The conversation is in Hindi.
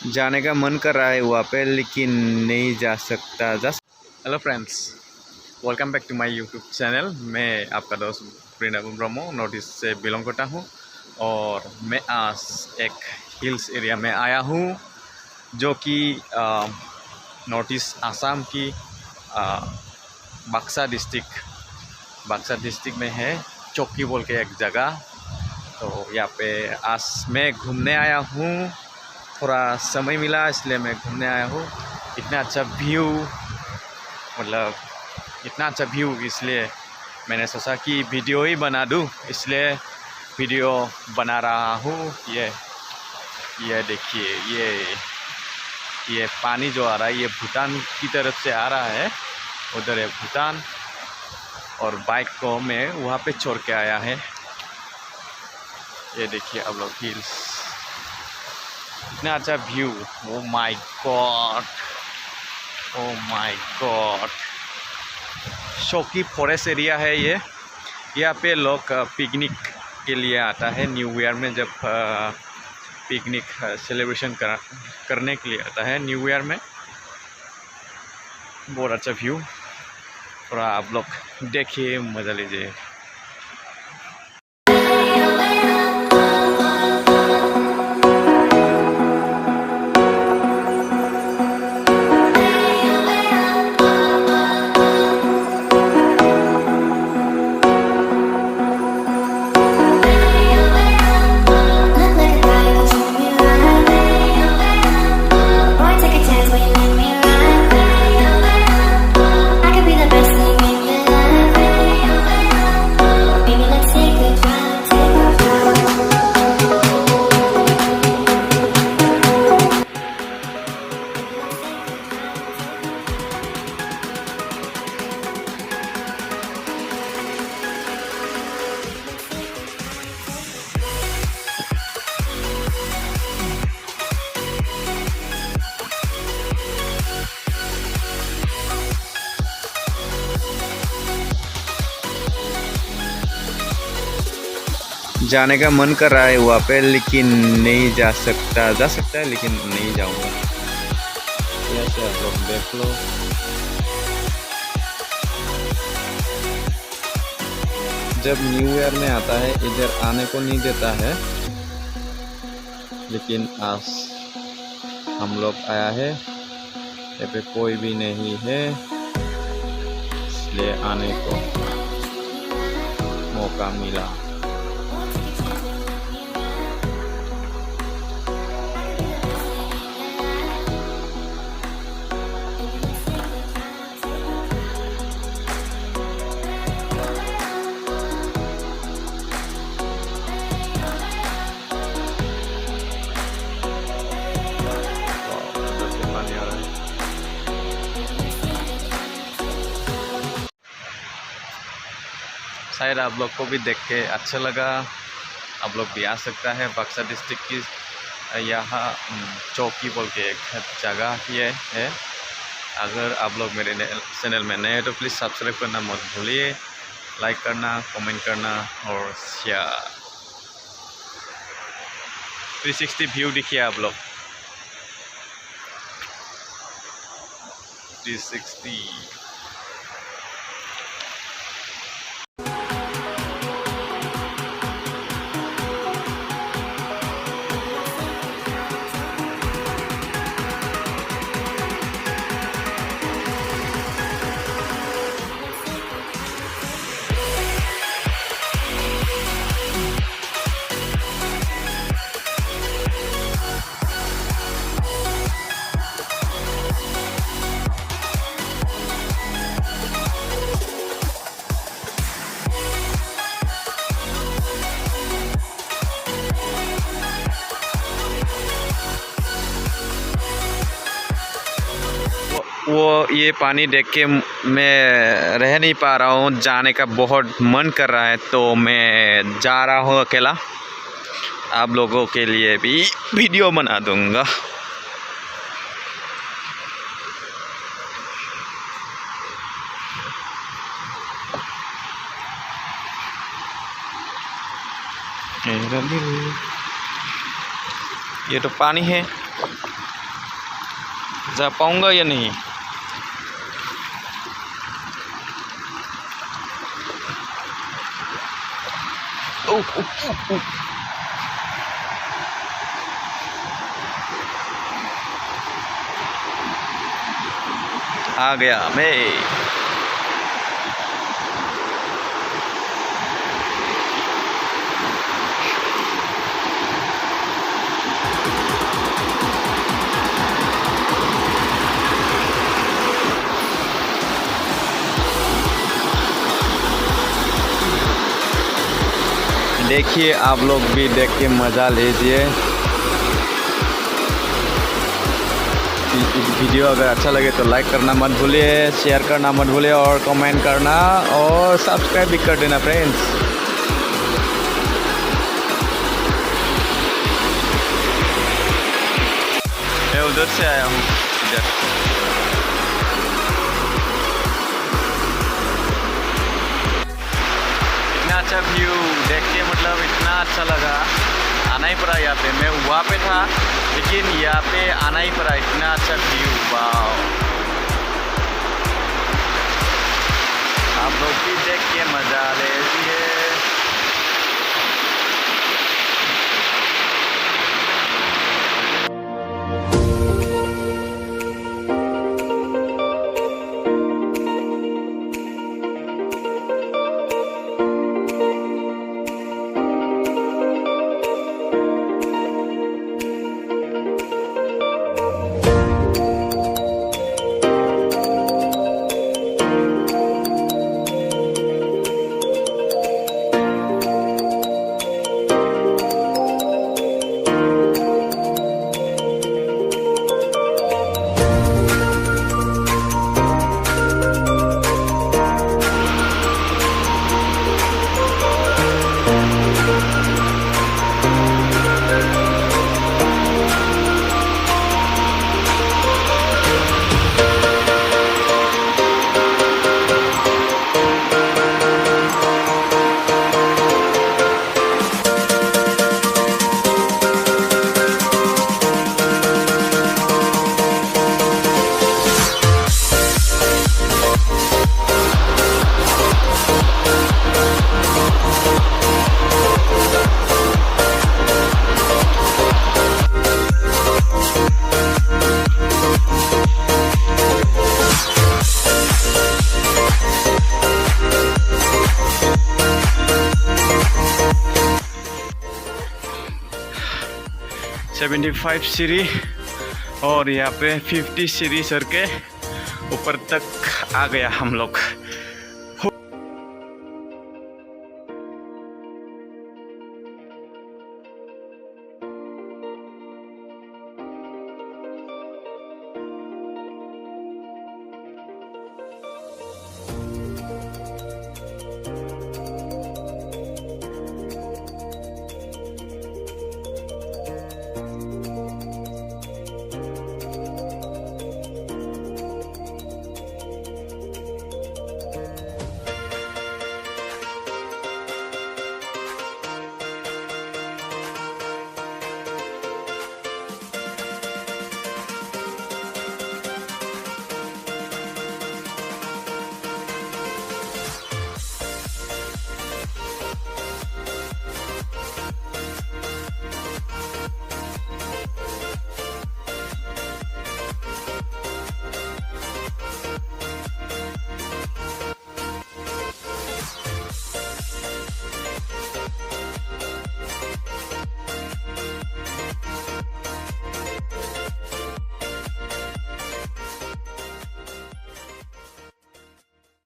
जाने का मन कर रहा है वहाँ पे, लेकिन नहीं जा सकता। Hello friends, welcome back to my YouTube channel. मैं आपका दोस्त वृंदावन ब्रह्मो नॉर्थ ईस्ट से बिलोंग करता हूँ और मैं आज एक हिल्स एरिया में आया हूँ जो कि नॉर्थ ईस्ट आसाम की बक्सा डिस्ट्रिक्ट में है। चौकी बोल के एक जगह। तो यहाँ पे आज मैं घूमने आया हूँ, थोड़ा समय मिला इसलिए मैं घूमने आया हूँ। इतना अच्छा व्यू इसलिए मैंने सोचा कि वीडियो ही बना दूँ, इसलिए वीडियो बना रहा हूँ। ये देखिए, ये पानी जो आ रहा है ये भूटान की तरफ से आ रहा है। उधर है भूटान और बाइक को मैं वहाँ पे छोड़ के आया है। ये देखिए आप लोग, हिल्स, इतना अच्छा व्यू। ओ माय गॉड, चौकी फॉरेस्ट एरिया है ये। यहाँ पे लोग पिकनिक के लिए आता है न्यू ईयर में, जब पिकनिक सेलिब्रेशन करने के लिए आता है न्यू ईयर में। बहुत अच्छा व्यू, थोड़ा आप लोग देखिए, मज़ा लीजिए। जाने का मन कर रहा है वहाँ पे, लेकिन नहीं जा सकता है लेकिन नहीं जाऊँगा। ऐसे आप लोग देख लो। जब न्यू ईयर में आता है इधर आने को नहीं देता है, लेकिन आज हम लोग आया है। यहाँ पे कोई भी नहीं है, इसलिए आने को मौका मिला। शायद आप लोग को भी देख के अच्छा लगा। आप लोग भी आ सकता है। बक्सा डिस्ट्रिक्ट की यहाँ चौकी बोल के एक जगह ये है। अगर आप लोग मेरे चैनल में नए हैं तो प्लीज़ सब्सक्राइब करना मत भूलिए, लाइक करना, कमेंट करना और शेयर। 360 व्यू देखिए आप लोग, 360। वो ये पानी देख के मैं रह नहीं पा रहा हूँ, जाने का बहुत मन कर रहा है, तो मैं जा रहा हूँ अकेला। आप लोगों के लिए भी वीडियो बना दूँगा। ये तो पानी है। जा पाऊंगा या नहीं। आ गया मैं। देखिए आप लोग भी देख के मज़ा लीजिए। वीडियो अगर अच्छा लगे तो लाइक करना मत भूलिए, शेयर करना मत भूलिए और कमेंट करना और सब्सक्राइब भी कर देना फ्रेंड्स। मैं उधर से आया हूँ इधर। इतना अच्छा व्यू देख के मतलब इतना अच्छा लगा, आना ही पड़ा यहाँ पे। मैं वहाँ पे था लेकिन यहाँ पे आना ही पड़ा, इतना अच्छा व्यू। वाह, आप लोग भी देख के मज़ा लीजिए। सेवेंटी 75 सीढ़ी और यहाँ पे 50 सीढ़ी सर के ऊपर तक आ गया हम लोग।